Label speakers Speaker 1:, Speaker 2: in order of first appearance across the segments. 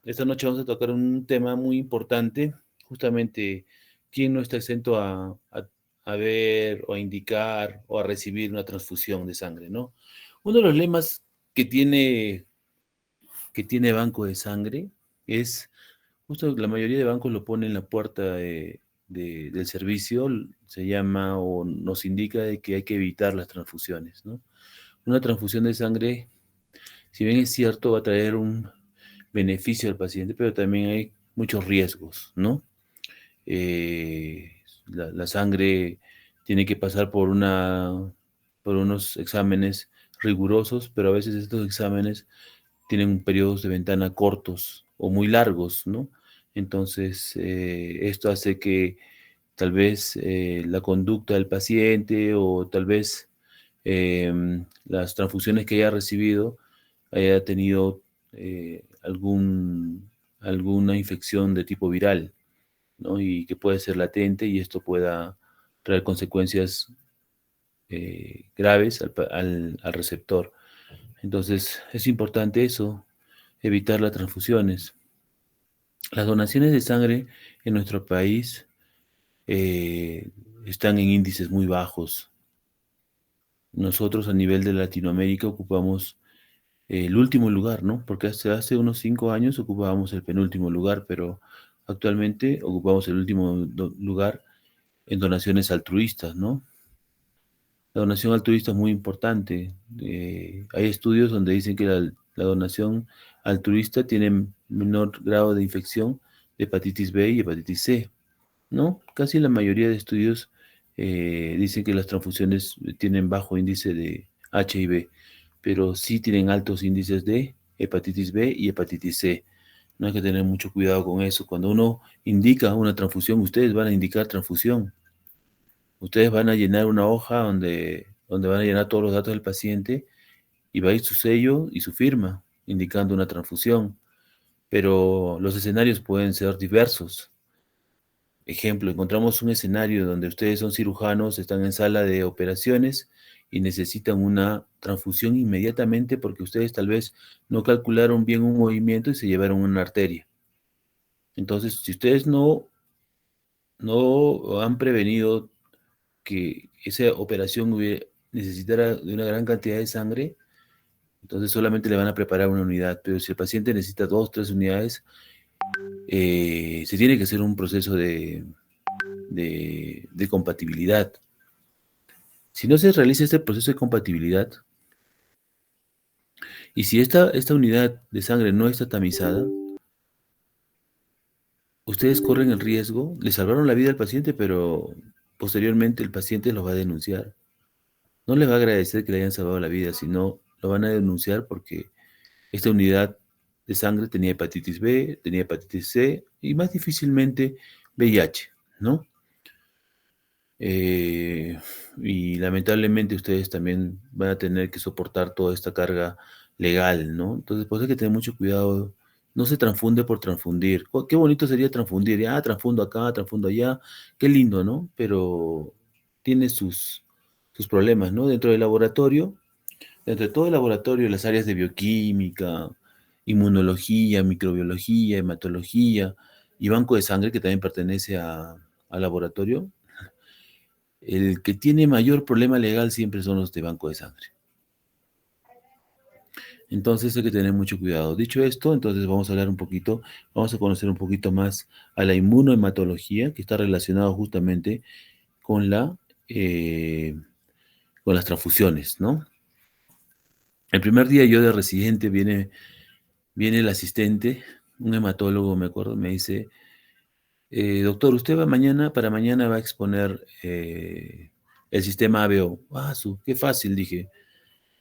Speaker 1: Esta noche vamos a tocar un tema muy importante, justamente, ¿quién no está exento a ver o a indicar o a recibir una transfusión de sangre, ¿no? Uno de los lemas que tiene Banco de Sangre es, justo la mayoría de bancos lo pone en la puerta del servicio, se llama o nos indica de que hay que evitar las transfusiones, ¿no? Una transfusión de sangre, si bien es cierto, va a traer un beneficio al paciente, pero también hay muchos riesgos, ¿no? La sangre tiene que pasar por unos exámenes rigurosos, pero a veces estos exámenes tienen periodos de ventana cortos o muy largos, ¿no? Entonces, esto hace que tal vez la conducta del paciente o tal vez las transfusiones que haya recibido haya tenido alguna infección de tipo viral, ¿no? Y que puede ser latente y esto pueda traer consecuencias graves al receptor. Entonces, es importante eso, evitar las transfusiones. Las donaciones de sangre en nuestro país eh, están en índices muy bajos. Nosotros a nivel de Latinoamérica ocupamos el último lugar, ¿no? Porque hace unos 5 años ocupábamos el penúltimo lugar, pero actualmente ocupamos el último lugar en donaciones altruistas, ¿no? La donación altruista es muy importante. Hay estudios donde dicen que la donación altruista tiene menor grado de infección de hepatitis B y hepatitis C, ¿no? Casi la mayoría de estudios dicen que las transfusiones tienen bajo índice de HIV, pero sí tienen altos índices de hepatitis B y hepatitis C. No hay que tener mucho cuidado con eso. Cuando uno indica una transfusión, ustedes van a indicar transfusión. Ustedes van a llenar una hoja donde van a llenar todos los datos del paciente y va a ir su sello y su firma, indicando una transfusión. Pero los escenarios pueden ser diversos. Ejemplo, encontramos un escenario donde ustedes son cirujanos, están en sala de operaciones y necesitan una transfusión inmediatamente porque ustedes tal vez no calcularon bien un movimiento y se llevaron una arteria. Entonces, si ustedes no han prevenido que esa operación necesitara de una gran cantidad de sangre, entonces solamente le van a preparar una unidad. Pero si el paciente necesita 2, 3 unidades, se tiene que hacer un proceso de compatibilidad. Si no se realiza este proceso de compatibilidad, y si esta unidad de sangre no está tamizada, ustedes corren el riesgo, le salvaron la vida al paciente, pero posteriormente el paciente los va a denunciar. No les va a agradecer que le hayan salvado la vida, sino lo van a denunciar porque esta unidad de sangre tenía hepatitis B, tenía hepatitis C y más difícilmente VIH, ¿no? Y lamentablemente ustedes también van a tener que soportar toda esta carga legal, ¿no? Entonces, pues hay que tener mucho cuidado. No se transfunde por transfundir. Qué bonito sería transfundir. Ya, transfundo acá, transfundo allá. Qué lindo, ¿no? Pero tiene sus problemas, ¿no? Dentro de todo el laboratorio, las áreas de bioquímica, inmunología, microbiología, hematología y banco de sangre, que también pertenece al laboratorio, el que tiene mayor problema legal siempre son los de banco de sangre. Entonces hay que tener mucho cuidado. Dicho esto, entonces vamos a conocer un poquito más a la inmunohematología, que está relacionado justamente con eh, con las transfusiones, ¿no? El primer día yo de residente viene el asistente, un hematólogo, me acuerdo, me dice, doctor, usted para mañana va a exponer el sistema ABO. Qué fácil, dije.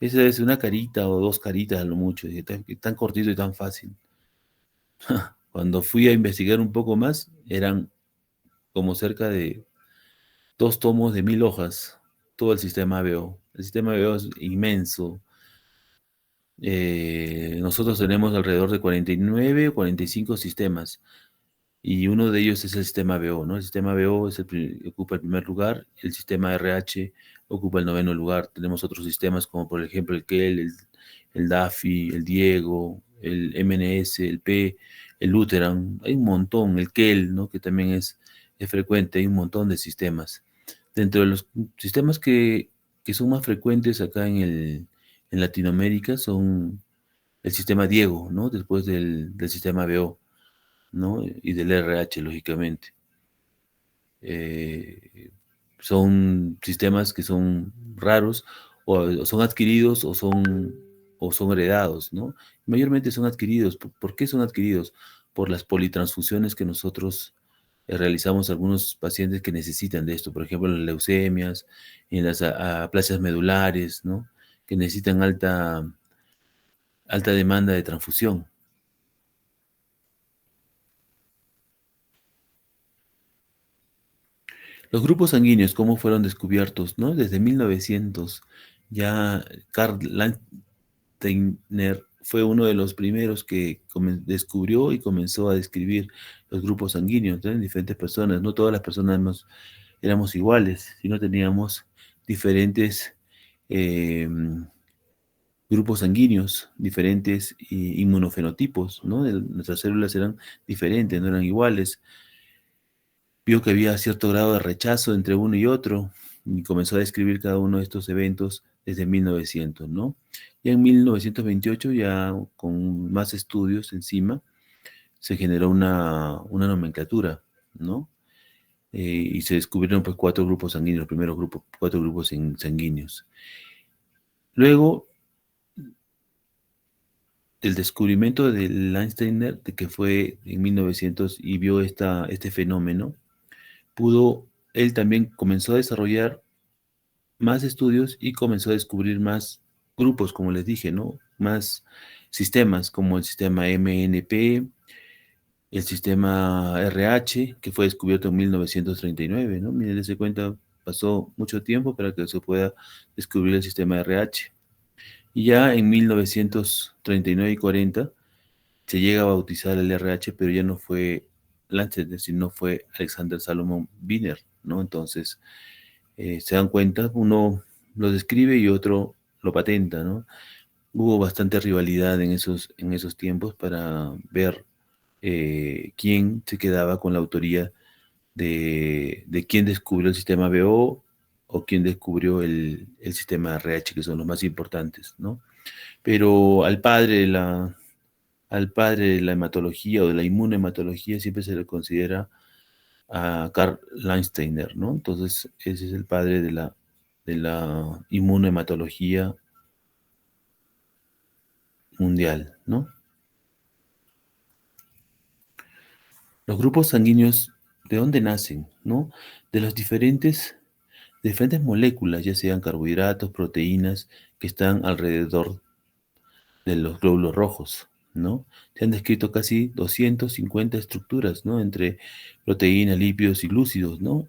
Speaker 1: Esa es una carita o 2 caritas a lo mucho, dije, tan cortito y tan fácil. Cuando fui a investigar un poco más, eran como cerca de 2 tomos de 1000 hojas, todo el sistema ABO. El sistema ABO es inmenso. Nosotros tenemos alrededor de 49 o 45 sistemas. Y uno de ellos es el sistema BO, ¿no? El sistema BO ocupa el primer lugar, el sistema RH ocupa el 9º lugar. Tenemos otros sistemas como por ejemplo el KEL, el DAFI, el Diego, el MNS, el P, el Lutheran, hay un montón, el KEL, ¿no? Que también es frecuente, hay un montón de sistemas. Dentro de los sistemas que son más frecuentes acá en Latinoamérica son el sistema Diego, ¿no? Después del sistema BO, ¿no? Y del RH, lógicamente. Eh, Son sistemas que son raros o son adquiridos o son heredados, ¿no? Mayormente son adquiridos. ¿Por qué son adquiridos? Por las politransfusiones que nosotros realizamos a algunos pacientes que necesitan de esto, por ejemplo, las leucemias, en las aplasias medulares, ¿no? Que necesitan alta demanda de transfusión. Los grupos sanguíneos, ¿cómo fueron descubiertos? ¿No? Desde 1900, ya Karl Landsteiner fue uno de los primeros que descubrió y comenzó a describir los grupos sanguíneos, ¿no? En diferentes personas. No todas las personas éramos iguales, sino teníamos diferentes eh, grupos sanguíneos, diferentes inmunofenotipos, ¿no? Nuestras células eran diferentes, no eran iguales. Vio que había cierto grado de rechazo entre uno y otro y comenzó a describir cada uno de estos eventos desde 1900, ¿no? Y en 1928, ya con más estudios encima, se generó una nomenclatura, ¿no? Y se descubrieron pues cuatro grupos sanguíneos, los primeros grupos, cuatro grupos sanguíneos. Luego, el descubrimiento de Landsteiner, de que fue en 1900 y vio este fenómeno, él también comenzó a desarrollar más estudios y comenzó a descubrir más grupos, como les dije, ¿no? Más sistemas, como el sistema MNP, el sistema RH, que fue descubierto en 1939, ¿no? Miren, dense cuenta, pasó mucho tiempo para que se pueda descubrir el sistema RH. Y ya en 1939 y 40 se llega a bautizar el RH, pero ya no fue Lancet, sino fue Alexander Salomon Wiener, ¿no? Entonces, se dan cuenta, uno lo describe y otro lo patenta, ¿no? Hubo bastante rivalidad en esos tiempos para ver quién se quedaba con la autoría de quién descubrió el sistema BO o quién descubrió el sistema RH, que son los más importantes, ¿no? Pero al padre de la hematología o de la inmunohematología siempre se le considera a Karl Landsteiner, ¿no? Entonces, ese es el padre de la inmunohematología mundial, ¿no? Los grupos sanguíneos, ¿de dónde nacen, no? De las diferentes moléculas, ya sean carbohidratos, proteínas, que están alrededor de los glóbulos rojos, ¿no? Se han descrito casi 250 estructuras, ¿no? Entre proteínas, lípidos y glúcidos, ¿no?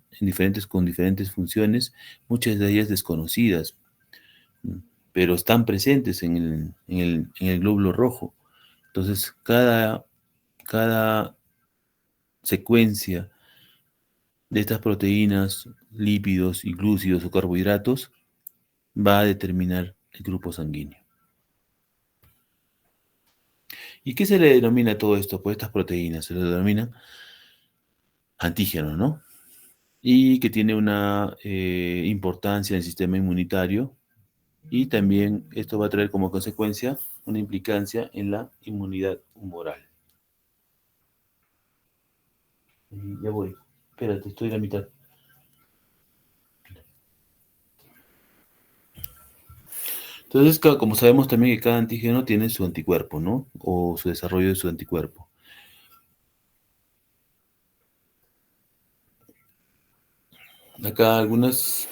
Speaker 1: Con diferentes funciones, muchas de ellas desconocidas, pero están presentes en el glóbulo rojo. Entonces, cada secuencia de estas proteínas, lípidos y glúcidos o carbohidratos va a determinar el grupo sanguíneo. ¿Y qué se le denomina a todo esto? Pues estas proteínas se le denomina antígeno, ¿no? Y que tiene una importancia en el sistema inmunitario y también esto va a traer como consecuencia una implicancia en la inmunidad humoral. Ya voy. Espérate, estoy a la mitad. Entonces, como sabemos también que cada antígeno tiene su anticuerpo, ¿no? O su desarrollo de su anticuerpo. Acá algunos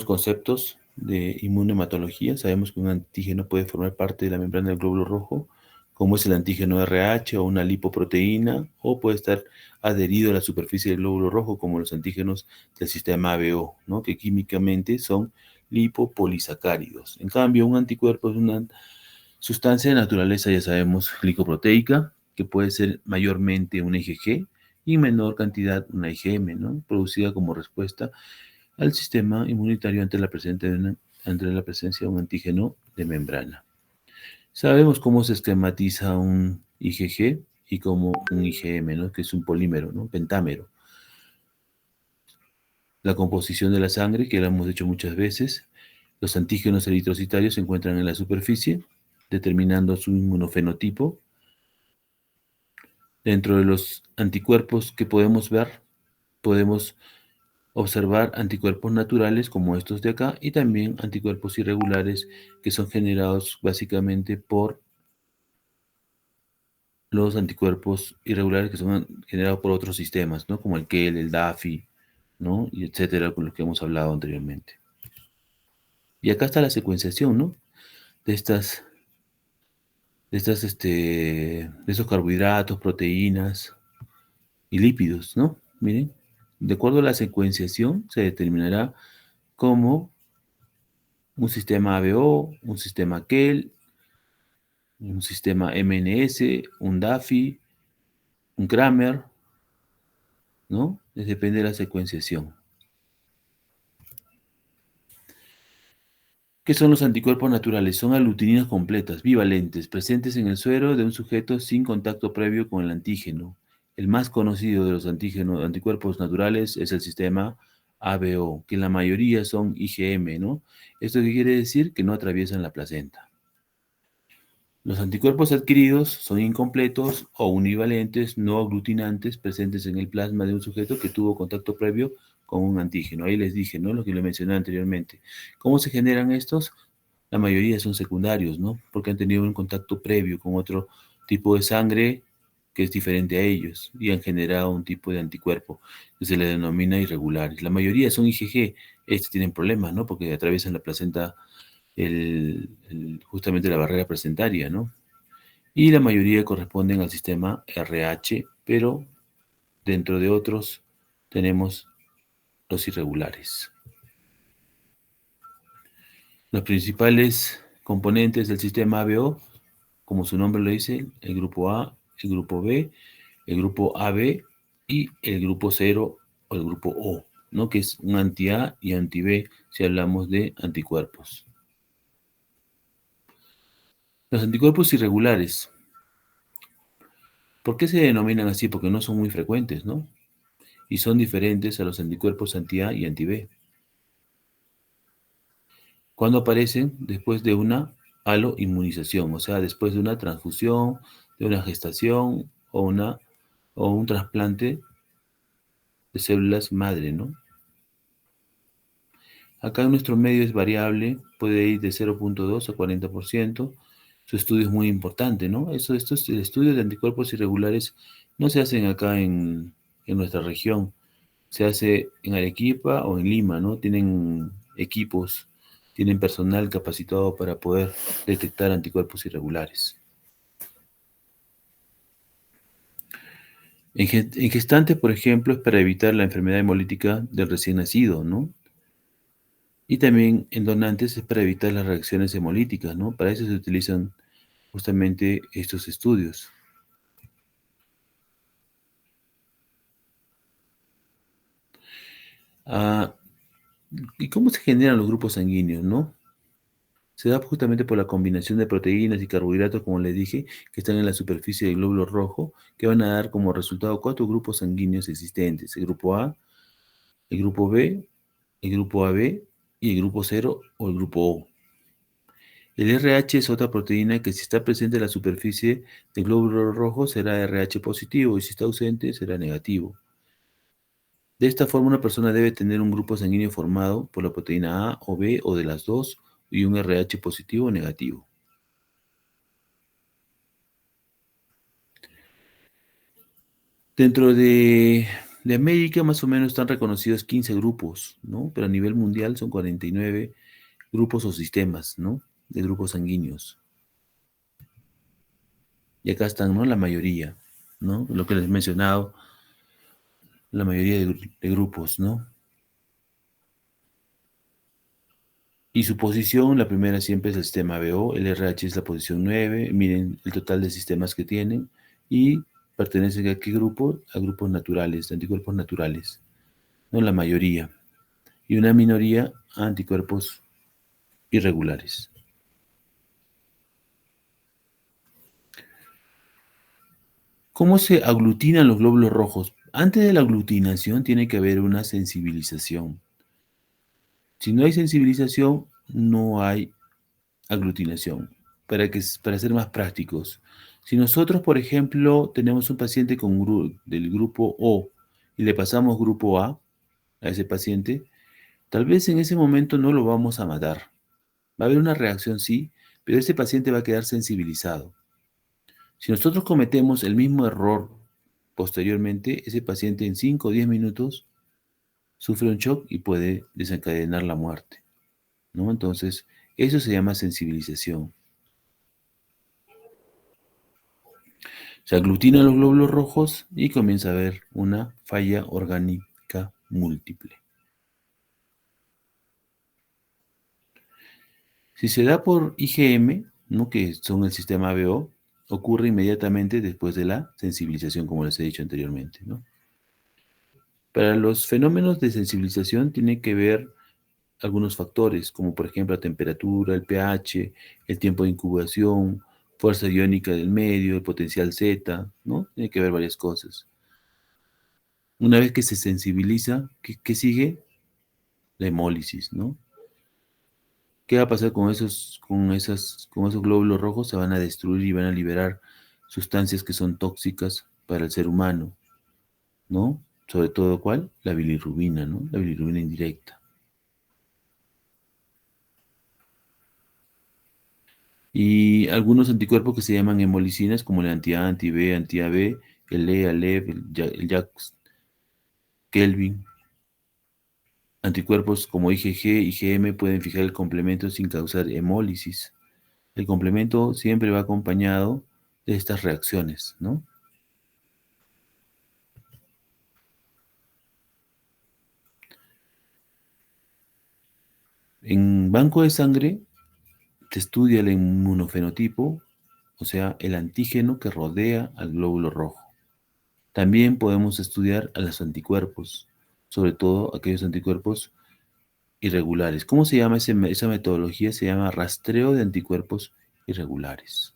Speaker 1: conceptos de inmunohematología. Sabemos que un antígeno puede formar parte de la membrana del glóbulo rojo, como es el antígeno RH o una lipoproteína, o puede estar adherido a la superficie del glóbulo rojo, como los antígenos del sistema ABO, ¿no? Que químicamente son lipopolisacáridos. En cambio, un anticuerpo es una sustancia de naturaleza, ya sabemos, glicoproteica, que puede ser mayormente una IgG y en menor cantidad una IgM, ¿no? Producida como respuesta al sistema inmunitario ante la presencia de un antígeno de membrana. Sabemos cómo se esquematiza un IgG y como un IgM, ¿no? Que es un polímero, ¿no? Pentámero. La composición de la sangre, que la hemos hecho muchas veces, los antígenos eritrocitarios se encuentran en la superficie, determinando su inmunofenotipo. Dentro de los anticuerpos que podemos ver, podemos observar anticuerpos naturales como estos de acá y también anticuerpos irregulares que son generados básicamente por los anticuerpos irregulares que son generados por otros sistemas, ¿no? Como el KEL, el DAFI, ¿no? Y etcétera, con lo que hemos hablado anteriormente. Y acá está la secuenciación, ¿no? De estas, de esos carbohidratos, proteínas y lípidos, ¿no? Miren, de acuerdo a la secuenciación se determinará como un sistema ABO, un sistema KEL, un sistema MNS, un DAFI, un Kramer, ¿no? Depende de la secuenciación. ¿Qué son los anticuerpos naturales? Son aglutininas completas, bivalentes, presentes en el suero de un sujeto sin contacto previo con el antígeno. El más conocido de los anticuerpos naturales es el sistema ABO, que en la mayoría son IgM, ¿no? ¿Esto qué quiere decir? Que no atraviesan la placenta. Los anticuerpos adquiridos son incompletos o univalentes, no aglutinantes, presentes en el plasma de un sujeto que tuvo contacto previo con un antígeno. Ahí les dije, ¿no? Lo que les mencioné anteriormente. ¿Cómo se generan estos? La mayoría son secundarios, ¿no? Porque han tenido un contacto previo con otro tipo de sangre que es diferente a ellos y han generado un tipo de anticuerpo que se le denomina irregulares. La mayoría son IgG. Estos tienen problemas, ¿no? Porque atraviesan la placenta justamente la barrera placentaria, ¿no? Y la mayoría corresponden al sistema RH, pero dentro de otros tenemos los irregulares. Los principales componentes del sistema ABO, como su nombre lo dice, el grupo A, el grupo B, el grupo AB y el grupo 0 o el grupo O, ¿no? Que es un anti-A y anti-B si hablamos de anticuerpos. Los anticuerpos irregulares. ¿Por qué se denominan así? Porque no son muy frecuentes, ¿no? Y son diferentes a los anticuerpos anti-A y anti-B. Cuando aparecen después de una aloinmunización, o sea, después de una transfusión, de una gestación o un trasplante de células madre, ¿no? Acá en nuestro medio es variable, puede ir de 0,2 a 40%. Su estudio es muy importante, ¿no? Estos estudios de anticuerpos irregulares no se hacen acá en nuestra región, se hace en Arequipa o en Lima, ¿no? Tienen equipos, tienen personal capacitado para poder detectar anticuerpos irregulares. En gestantes, por ejemplo, es para evitar la enfermedad hemolítica del recién nacido, ¿no? Y también en donantes es para evitar las reacciones hemolíticas, ¿no? Para eso se utilizan justamente estos estudios. Ah, ¿y cómo se generan los grupos sanguíneos, no? Se da justamente por la combinación de proteínas y carbohidratos, como les dije, que están en la superficie del glóbulo rojo, que van a dar como resultado 4 grupos sanguíneos existentes: el grupo A, el grupo B, el grupo AB y el grupo 0 o el grupo O. El RH es otra proteína que, si está presente en la superficie del glóbulo rojo, será RH positivo, y si está ausente será negativo. De esta forma, una persona debe tener un grupo sanguíneo formado por la proteína A o B o de las dos, y un RH positivo o negativo. Dentro de América, más o menos están reconocidos 15 grupos, ¿no? Pero a nivel mundial son 49 grupos o sistemas, ¿no? De grupos sanguíneos. Y acá están, ¿no? La mayoría, ¿no? Lo que les he mencionado, la mayoría de grupos, ¿no? Y su posición, la primera siempre es el sistema BO, el RH es la posición 9. Miren el total de sistemas que tienen y pertenecen a qué grupo, a grupos naturales, de anticuerpos naturales, ¿no? La mayoría. Y una minoría a anticuerpos irregulares. ¿Cómo se aglutinan los glóbulos rojos? Antes de la aglutinación tiene que haber una sensibilización. Si no hay sensibilización, no hay aglutinación. Para ser más prácticos. Si nosotros, por ejemplo, tenemos un paciente del grupo O y le pasamos grupo a ese paciente, tal vez en ese momento no lo vamos a matar. Va a haber una reacción, sí, pero ese paciente va a quedar sensibilizado. Si nosotros cometemos el mismo error posteriormente, ese paciente en 5 o 10 minutos sufre un shock y puede desencadenar la muerte, ¿no? Entonces, eso se llama sensibilización. Se aglutinan los glóbulos rojos y comienza a haber una falla orgánica múltiple. Si se da por IgM, ¿no? Que son el sistema ABO, ocurre inmediatamente después de la sensibilización, como les he dicho anteriormente, ¿no? Para los fenómenos de sensibilización tiene que ver algunos factores, como por ejemplo la temperatura, el pH, el tiempo de incubación, fuerza iónica del medio, el potencial Z, ¿no? Tiene que ver varias cosas. Una vez que se sensibiliza, ¿qué sigue? La hemólisis, ¿no? ¿Qué va a pasar con esos glóbulos rojos? Se van a destruir y van a liberar sustancias que son tóxicas para el ser humano, ¿no? Sobre todo, ¿cuál? La bilirrubina, ¿no? La bilirrubina indirecta. Y algunos anticuerpos que se llaman hemolicinas, como el anti-A, anti-B, anti-AB, el E, Alef, el JAK, Kelvin. Anticuerpos como IgG y IgM pueden fijar el complemento sin causar hemólisis. El complemento siempre va acompañado de estas reacciones, ¿no? En banco de sangre se estudia el inmunofenotipo, o sea, el antígeno que rodea al glóbulo rojo. También podemos estudiar a los anticuerpos, sobre todo aquellos anticuerpos irregulares. ¿Cómo se llama esa metodología? Se llama rastreo de anticuerpos irregulares.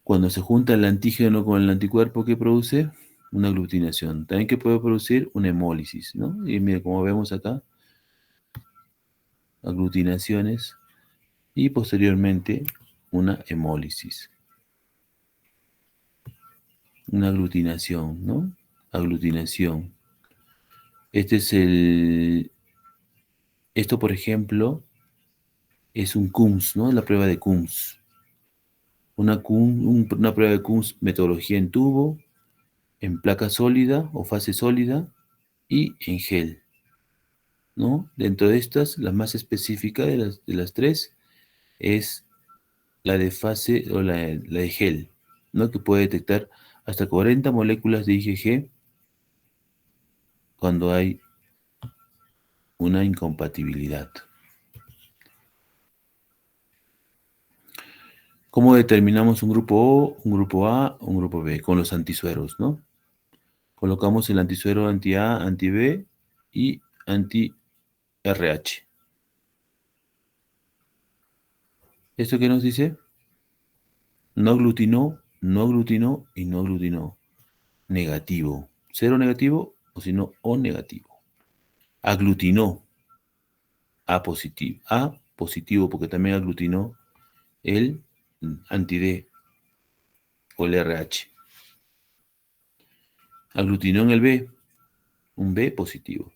Speaker 1: Cuando se junta el antígeno con el anticuerpo, ¿qué produce? Una aglutinación. También que puede producir una hemólisis, ¿no? Y mira, como vemos acá, aglutinaciones y posteriormente una hemólisis. Una aglutinación, ¿no? Aglutinación. Esto por ejemplo, es un Coombs, ¿no? La prueba de Coombs. Una prueba de Coombs, metodología en tubo, en placa sólida o fase sólida y en gel, ¿no? Dentro de estas, la más específica de las tres es la de fase o la de gel, ¿no? Que puede detectar hasta 40 moléculas de IgG cuando hay una incompatibilidad. ¿Cómo determinamos un grupo O, un grupo A, un grupo B? Con los antisueros, ¿no? Colocamos el antisuero anti-A, anti-B y anti-RH. ¿Esto qué nos dice? No aglutinó, no aglutinó y no aglutinó. Negativo. Cero negativo o si no, O negativo. Aglutinó. A positivo. A positivo porque también aglutinó el anti-D o el RH. Aglutinó en el B. Un B positivo.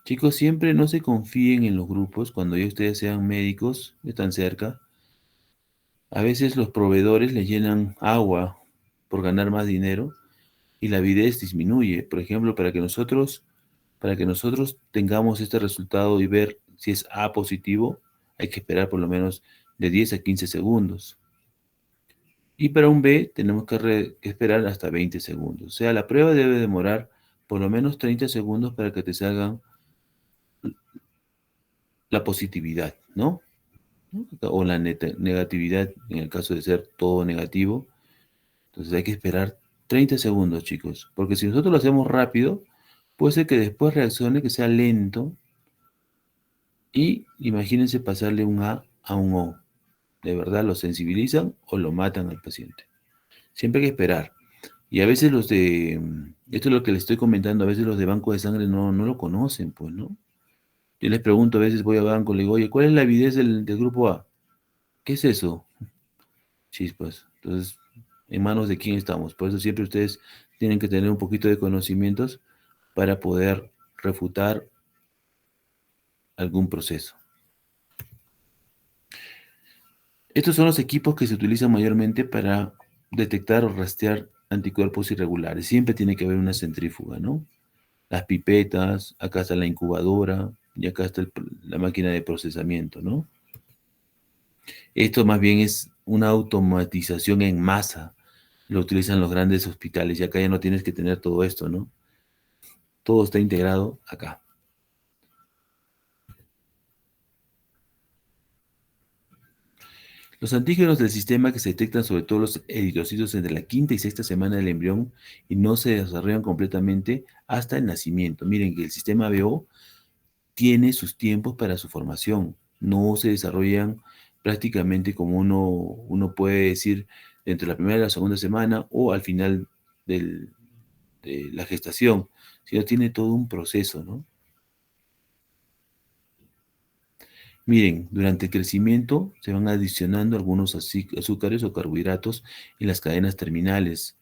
Speaker 1: Chicos, siempre no se confíen en los grupos cuando ya ustedes sean médicos, están cerca. A veces los proveedores les llenan agua por ganar más dinero y la avidez disminuye. Por ejemplo, para que nosotros tengamos este resultado y ver si es A positivo, hay que esperar por lo menos de 10 a 15 segundos. Y para un B tenemos que esperar hasta 20 segundos. O sea, la prueba debe demorar por lo menos 30 segundos para que te salgan la positividad, ¿no? O la negatividad en el caso de ser todo negativo. Entonces hay que esperar 30 segundos, chicos, porque si nosotros lo hacemos rápido, puede ser que después reaccione, que sea lento, y imagínense pasarle un A a un O. de verdad lo sensibilizan o lo matan al paciente. Siempre hay que esperar. Y a veces esto es lo que les estoy comentando, a veces los de banco de sangre no lo conocen, pues, ¿no? Yo les pregunto, a veces voy a banco, le digo, oye, ¿cuál es la avidez del grupo A? ¿Qué es eso? Chispas. Entonces, ¿en manos de quién estamos? Por eso siempre ustedes tienen que tener un poquito de conocimientos para poder refutar algún proceso. Estos son los equipos que se utilizan mayormente para detectar o rastrear anticuerpos irregulares. Siempre tiene que haber una centrífuga, ¿no? Las pipetas, acá está la incubadora y acá está la máquina de procesamiento, ¿no? Esto más bien es una automatización en masa. Lo utilizan los grandes hospitales y acá ya no tienes que tener todo esto, ¿no? Todo está integrado acá. Los antígenos del sistema que se detectan sobre todo los eritrocitos entre la quinta y sexta semana del embrión y no se desarrollan completamente hasta el nacimiento. Miren que el sistema BO tiene sus tiempos para su formación. No se desarrollan prácticamente como uno puede decir entre la primera y la segunda semana o al final de la gestación, sino tiene todo un proceso, ¿no? Miren, durante el crecimiento se van adicionando algunos azúcares o carbohidratos en las cadenas terminales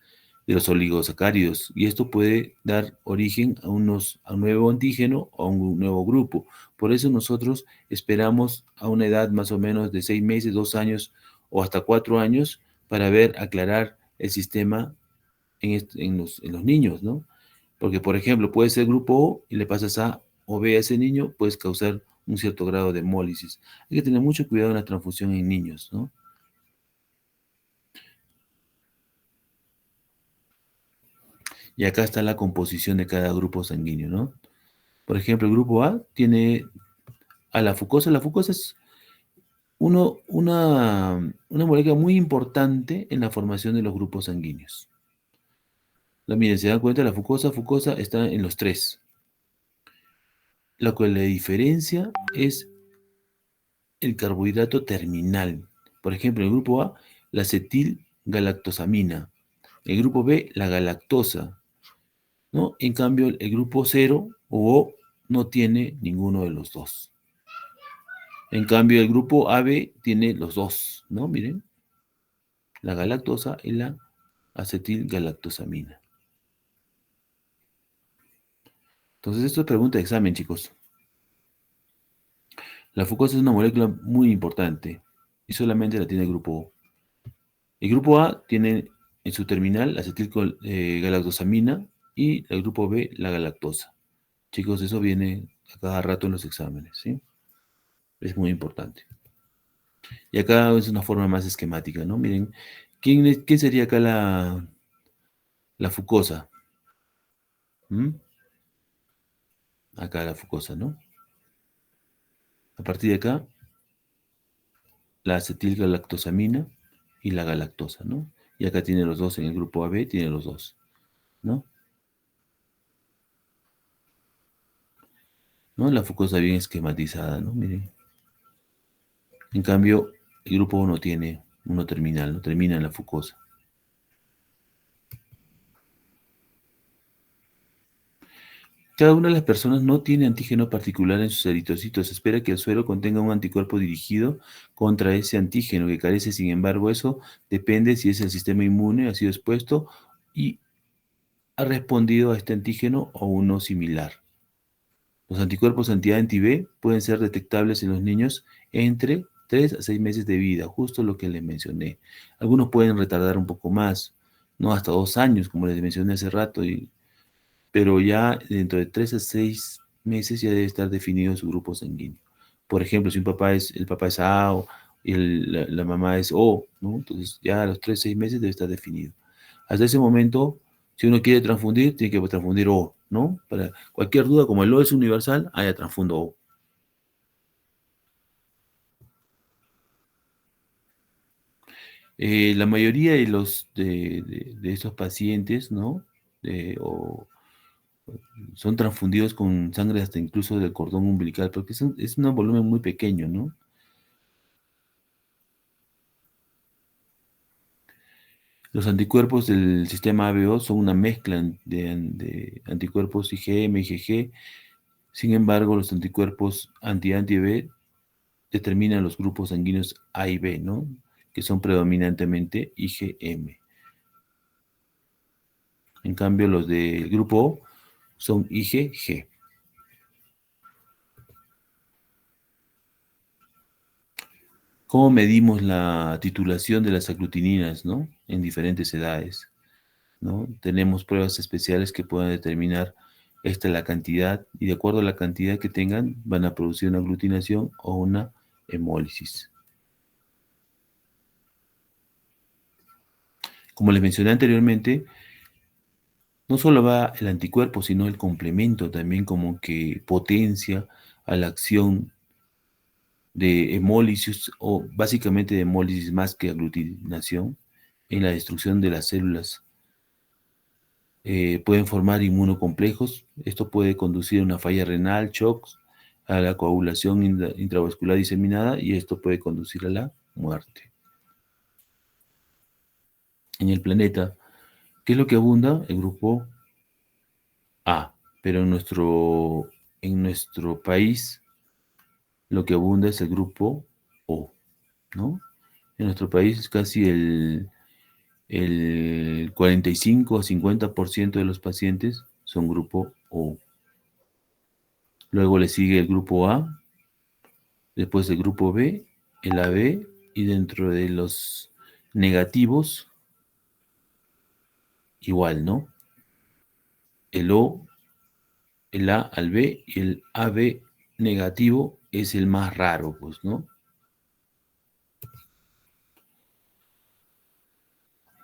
Speaker 1: de los oligosacáridos y esto puede dar origen a un nuevo antígeno o a un nuevo grupo. Por eso nosotros esperamos a una edad más o menos de 6 meses, 2 años o hasta 4 años para ver aclarar el sistema en los niños, ¿no? Porque, por ejemplo, puede ser grupo O y le pasas A o B a ese niño, puedes causar un cierto grado de hemólisis. Hay que tener mucho cuidado en la transfusión en niños, ¿no? Y acá está la composición de cada grupo sanguíneo, ¿no? Por ejemplo, el grupo A tiene a la fucosa. La fucosa es una molécula muy importante en la formación de los grupos sanguíneos. Miren, se dan cuenta, la fucosa está en los tres. Lo que la diferencia es el carbohidrato terminal. Por ejemplo, en el grupo A, la acetilgalactosamina. El grupo B, la galactosa, ¿no? En cambio, el grupo 0 o O no tiene ninguno de los dos. En cambio, el grupo AB tiene los dos, ¿no? Miren, la galactosa y la acetilgalactosamina. Entonces, esto es pregunta de examen, chicos. La fucosa es una molécula muy importante y solamente la tiene el grupo O. El grupo A tiene en su terminal la acetilgalactosamina y el grupo B la galactosa. Chicos, eso viene a cada rato en los exámenes, ¿sí? Es muy importante. Y acá es una forma más esquemática, ¿no? Miren, ¿quién sería acá la fucosa? ¿Mm? Acá la fucosa, ¿no? A partir de acá, la acetilgalactosamina y la galactosa, ¿no? Y acá tiene los dos en el grupo AB, tiene los dos, ¿no? ¿No? La fucosa bien esquematizada, ¿no? Miren. En cambio, el grupo 1 tiene uno terminal, no termina en la fucosa. Cada una de las personas no tiene antígeno particular en sus eritrocitos. Se espera que el suero contenga un anticuerpo dirigido contra ese antígeno que carece. Sin embargo, eso depende si es el sistema inmune ha sido expuesto y ha respondido a este antígeno o uno similar. Los anticuerpos anti-A-anti-B pueden ser detectables en los niños entre 3 a 6 meses de vida, justo lo que les mencioné. Algunos pueden retardar un poco más, no hasta 2 años, como les mencioné hace rato, pero ya dentro de 3 a 6 meses ya debe estar definido su grupo sanguíneo. Por ejemplo, si el papá es A y la mamá es O, ¿no? Entonces ya a los 3 a 6 meses debe estar definido. Hasta ese momento, si uno quiere transfundir, tiene que transfundir O, ¿no? Para cualquier duda, como el O es universal, haya transfundo O. La mayoría de estos pacientes, ¿no? O son transfundidos con sangre hasta incluso del cordón umbilical, porque es un volumen muy pequeño, ¿no? Los anticuerpos del sistema ABO son una mezcla de anticuerpos IgM, IgG. Sin embargo, los anticuerpos anti-B determinan los grupos sanguíneos A y B, ¿no? Que son predominantemente IgM. En cambio, los del grupo O son IgG. ¿Cómo medimos la titulación de las aglutininas, ¿no? En diferentes edades, ¿no? Tenemos pruebas especiales que pueden determinar esta la cantidad, y de acuerdo a la cantidad que tengan, van a producir una aglutinación o una hemólisis. Como les mencioné anteriormente, no solo va el anticuerpo, sino el complemento también como que potencia a la acción de hemólisis, o básicamente de hemólisis más que aglutinación, en la destrucción de las células. Pueden formar inmunocomplejos. Esto puede conducir a una falla renal, shocks, a la coagulación intravascular diseminada, y esto puede conducir a la muerte. En el planeta, ¿qué es lo que abunda? El grupo A, pero en nuestro país lo que abunda es el grupo O, ¿no? En nuestro país es casi el 45 a 50% de los pacientes son grupo O. Luego le sigue el grupo A, después el grupo B, el AB, y dentro de los negativos, igual, ¿no? El O, el A al B y el AB negativo es el más raro, pues, ¿no?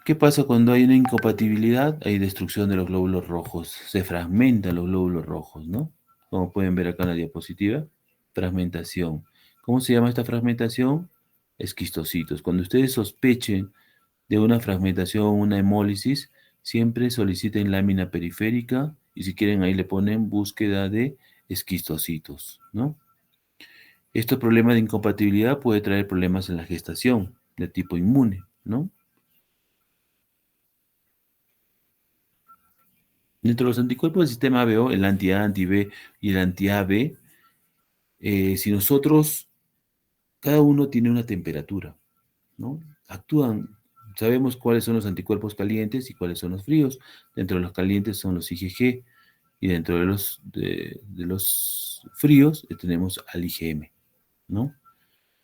Speaker 1: ¿Qué pasa cuando hay una incompatibilidad? Hay destrucción de los glóbulos rojos, se fragmentan los glóbulos rojos, ¿no? Como pueden ver acá en la diapositiva, fragmentación. ¿Cómo se llama esta fragmentación? Esquistocitos. Cuando ustedes sospechen de una fragmentación, una hemólisis, siempre soliciten lámina periférica, y si quieren ahí le ponen búsqueda de esquistocitos, ¿no? Este problema de incompatibilidad puede traer problemas en la gestación de tipo inmune, ¿no? Dentro de los anticuerpos del sistema ABO, el anti-A, anti-B y el anti-AB, si nosotros, cada uno tiene una temperatura, ¿no? Actúan, sabemos cuáles son los anticuerpos calientes y cuáles son los fríos. Dentro de los calientes son los IgG, y dentro de los fríos tenemos al IgM, ¿no?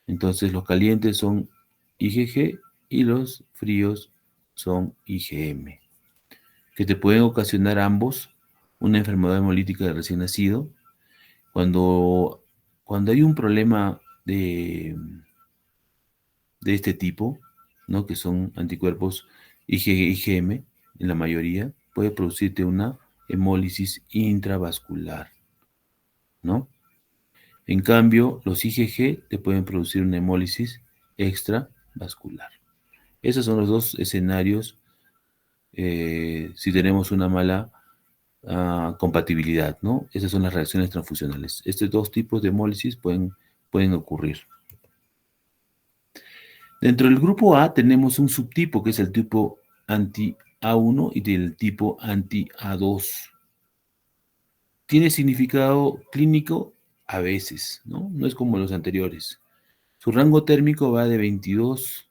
Speaker 1: Entonces los calientes son IgG y los fríos son IgM, que te pueden ocasionar ambos una enfermedad hemolítica de recién nacido. Cuando, cuando hay un problema de este tipo, ¿no? Que son anticuerpos IgG, IgM, en la mayoría, puede producirte una hemólisis intravascular, ¿no? En cambio, los IgG te pueden producir una hemólisis extravascular. Esos son los dos escenarios si tenemos una mala compatibilidad, ¿no? Esas son las reacciones transfusionales. Estos dos tipos de hemólisis pueden ocurrir. Dentro del grupo A tenemos un subtipo que es el tipo anti-A1 y del tipo anti-A2. Tiene significado clínico a veces, ¿no? No es como los anteriores. Su rango térmico va de 22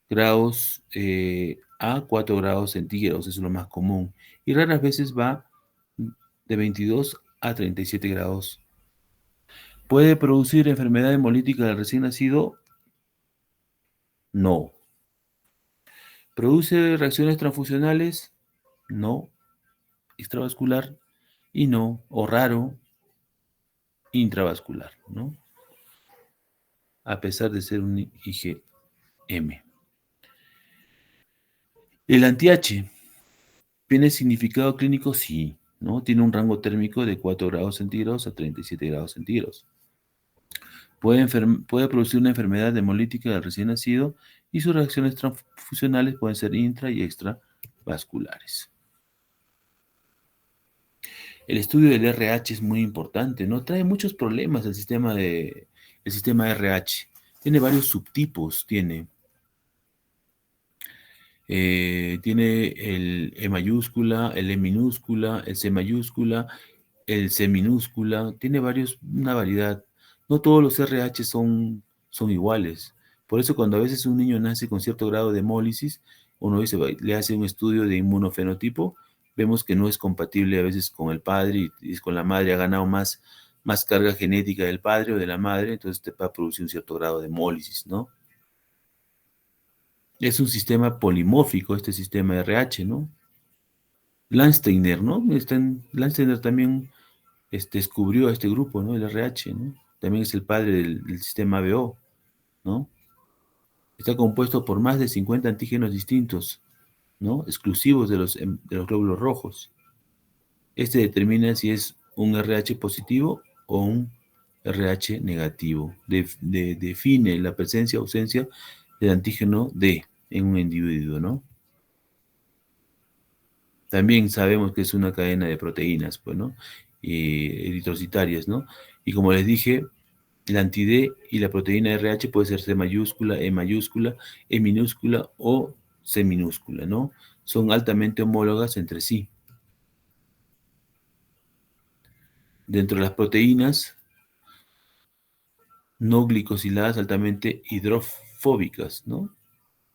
Speaker 1: grados a 4 grados centígrados, eso es lo más común. Y raras veces va de 22 a 37 grados. ¿Puede producir enfermedad hemolítica del recién nacido? No. ¿Produce reacciones transfusionales? No. Extravascular y no, o raro, intravascular, ¿no? A pesar de ser un IgM. El anti-H, ¿tiene significado clínico? Sí, ¿no? Tiene un rango térmico de 4 grados centígrados a 37 grados centígrados. Puede producir una enfermedad hemolítica del recién nacido, y sus reacciones transfusionales pueden ser intra y extravasculares. El estudio del RH es muy importante, ¿no? Trae muchos problemas el sistema RH. Tiene varios subtipos, tiene. Tiene el E mayúscula, el E minúscula, el C mayúscula, el C minúscula, tiene una variedad. No todos los RH son iguales. Por eso cuando a veces un niño nace con cierto grado de hemólisis, uno dice, le hace un estudio de inmunofenotipo, vemos que no es compatible a veces con el padre y con la madre ha ganado más carga genética del padre o de la madre, entonces te va a producir un cierto grado de hemólisis, ¿no? Es un sistema polimórfico, este sistema RH, ¿no? Landsteiner, ¿no? Landsteiner también descubrió a este grupo, ¿no? El RH, ¿no? También es el padre del sistema ABO, ¿no? Está compuesto por más de 50 antígenos distintos, ¿no? Exclusivos de los glóbulos rojos. Este determina si es un RH positivo o un RH negativo. Define la presencia o ausencia del antígeno D en un individuo, ¿no? También sabemos que es una cadena de proteínas, pues, ¿no? Eritrocitarias, ¿no? Y como les dije, el anti-D y la proteína RH puede ser C mayúscula, E minúscula o C minúscula, ¿no? Son altamente homólogas entre sí. Dentro de las proteínas no glicosiladas altamente hidrofóbicas, ¿no?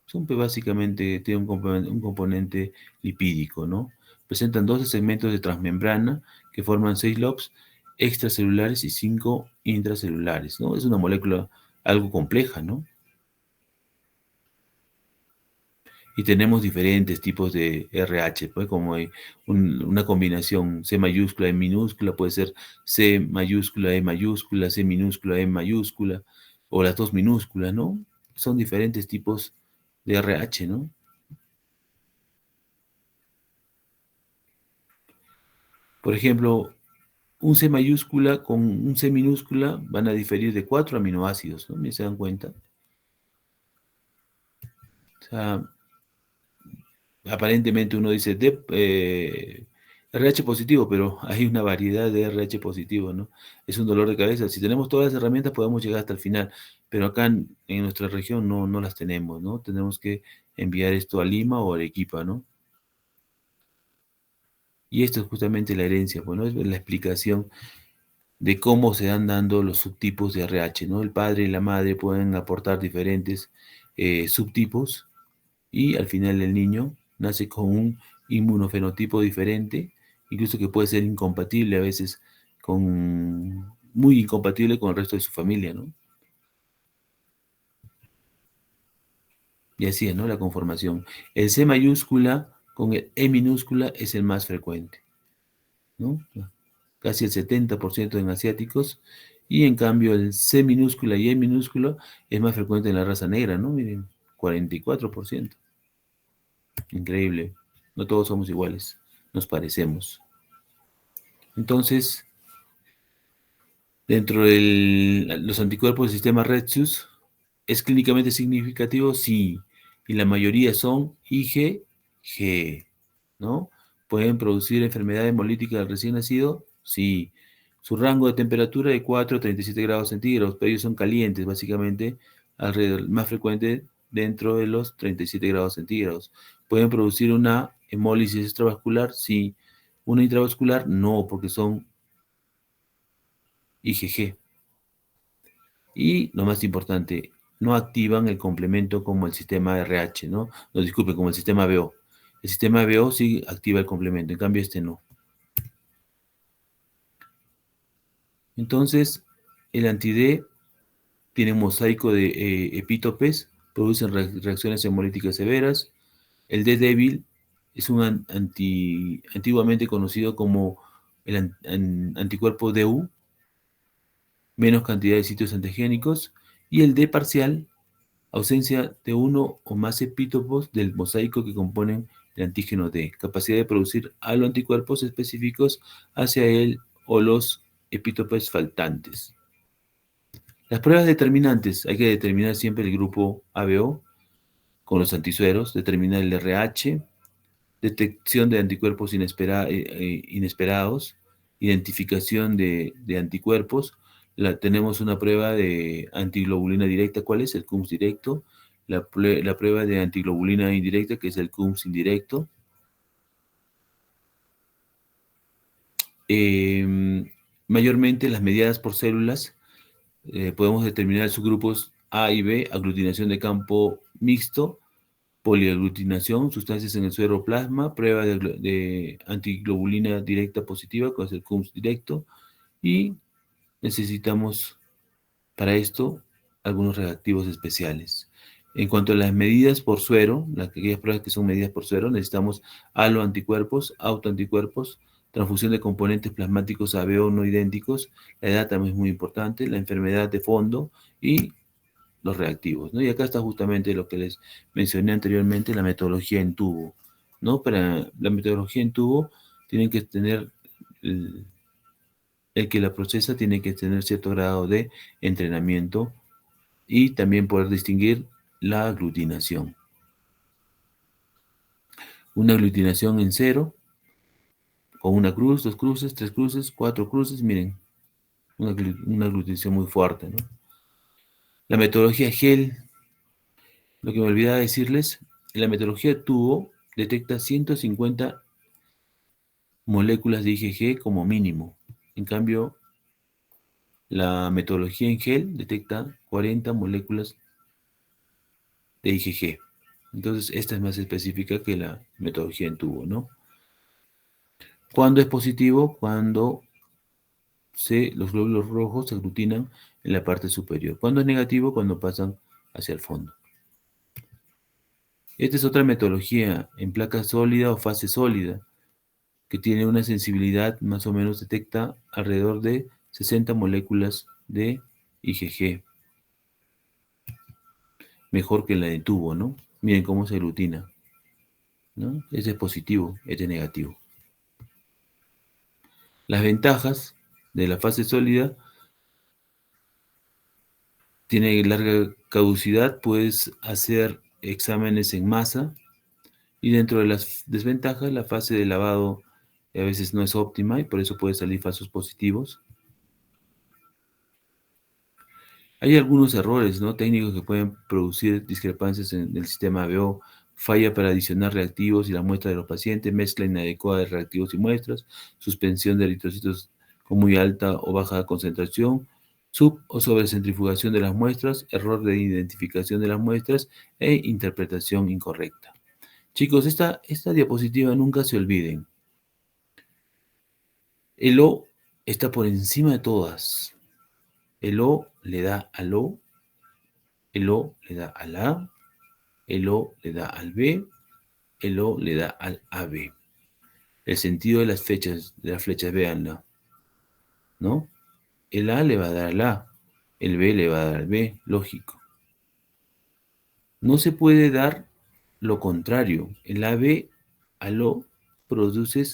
Speaker 1: Son pues, básicamente, tienen un componente lipídico, ¿no? Presentan 12 segmentos de transmembrana que forman 6 lobes extracelulares y 5 intracelulares, ¿no? Es una molécula algo compleja, ¿no? Y tenemos diferentes tipos de RH, pues como hay una combinación C mayúscula, E minúscula, puede ser C mayúscula, E mayúscula, C minúscula, E mayúscula, o las dos minúsculas, ¿no? Son diferentes tipos de RH, ¿no? Por ejemplo, un C mayúscula con un C minúscula van a diferir de 4 aminoácidos, ¿no? ¿Me se dan cuenta? O sea, aparentemente uno dice RH positivo, pero hay una variedad de RH positivo, ¿no? Es un dolor de cabeza. Si tenemos todas las herramientas podemos llegar hasta el final, pero acá en nuestra región no las tenemos, ¿no? Tenemos que enviar esto a Lima o a Arequipa, ¿no? Y esto es justamente la herencia, bueno, es la explicación de cómo se dan dando los subtipos de RH, ¿no? El padre y la madre pueden aportar diferentes subtipos y al final el niño nace con un inmunofenotipo diferente, incluso que puede ser incompatible a veces muy incompatible con el resto de su familia, ¿no? Y así es, ¿no? La conformación. El C mayúscula con el E minúscula es el más frecuente, ¿no? Casi el 70% en asiáticos, y en cambio el C minúscula y E minúscula es más frecuente en la raza negra, ¿no? Miren, 44%. Increíble. No todos somos iguales, nos parecemos. Entonces, dentro de los anticuerpos del sistema Redsus, ¿es clínicamente significativo? Sí. Y la mayoría son IgG, ¿no? ¿Pueden producir enfermedad hemolítica del recién nacido? Sí. Su rango de temperatura de 4 a 37 grados centígrados, pero ellos son calientes, básicamente, alrededor, más frecuente dentro de los 37 grados centígrados. ¿Pueden producir una hemólisis extravascular? Sí. Una intravascular, no, porque son IgG. Y lo más importante, no activan el complemento como el sistema RH, ¿no? No, disculpe, como el sistema BO. El sistema BO sí activa el complemento, en cambio este no. Entonces, el anti-D tiene un mosaico de epítopes, producen reacciones hemolíticas severas. El D débil es un antiguamente conocido como el anticuerpo DU, menos cantidad de sitios antigénicos, y el D parcial, ausencia de uno o más epítopos del mosaico que componen el antígeno D, capacidad de producir aloanticuerpos específicos hacia él o los epítopes faltantes. Las pruebas determinantes, hay que determinar siempre el grupo ABO con los antisueros, determinar el RH, detección de anticuerpos inesperados, identificación de anticuerpos. Tenemos una prueba de antiglobulina directa. ¿Cuál es? El CUMS directo. la prueba de antiglobulina indirecta, que es el CUMS indirecto. Mayormente las mediadas por células, podemos determinar subgrupos A y B, aglutinación de campo mixto, poliaglutinación, sustancias en el suero plasma, prueba de antiglobulina directa positiva, que es el CUMS directo, y necesitamos para esto algunos reactivos especiales. En cuanto a las medidas por suero, aquellas pruebas que son medidas por suero, necesitamos aloanticuerpos, autoanticuerpos, transfusión de componentes plasmáticos ABO no idénticos, la edad también es muy importante, la enfermedad de fondo y los reactivos, ¿no? Y acá está justamente lo que les mencioné anteriormente, la metodología en tubo, ¿no? Para la metodología en tubo tienen que tener, el que la procesa tiene que tener cierto grado de entrenamiento y también poder distinguir la aglutinación. Una aglutinación en cero, con una cruz, dos cruces, tres cruces, cuatro cruces, miren, una aglutinación muy fuerte, ¿no? La metodología GEL, lo que me olvidaba decirles, la metodología tubo detecta 150 moléculas de IgG como mínimo. En cambio, la metodología en gel detecta 40 moléculas de IgG. Entonces, esta es más específica que la metodología en tubo, ¿no? ¿Cuándo es positivo? Cuando los glóbulos rojos se aglutinan en la parte superior. ¿Cuándo es negativo? Cuando pasan hacia el fondo. Esta es otra metodología en placa sólida o fase sólida, que tiene una sensibilidad, más o menos detecta alrededor de 60 moléculas de IgG. Mejor que la de tubo, ¿no? Miren cómo se aglutina, ¿no? Este es positivo, este es negativo. Las ventajas de la fase sólida: tiene larga caducidad, puedes hacer exámenes en masa, y dentro de las desventajas, la fase de lavado a veces no es óptima y por eso puede salir falsos positivos. Hay algunos errores, ¿no?, técnicos que pueden producir discrepancias en el sistema ABO, falla para adicionar reactivos y la muestra de los pacientes, mezcla inadecuada de reactivos y muestras, suspensión de eritrocitos con muy alta o baja concentración, sub- o sobrecentrifugación de las muestras, error de identificación de las muestras e interpretación incorrecta. Chicos, esta diapositiva nunca se olviden. El O está por encima de todas. El O le da al O, el O le da al A, el O le da al B, el O le da al AB. El sentido de las flechas, véanla, ¿no? El A le va a dar al A, el B le va a dar al B, lógico. No se puede dar lo contrario. El AB al O produce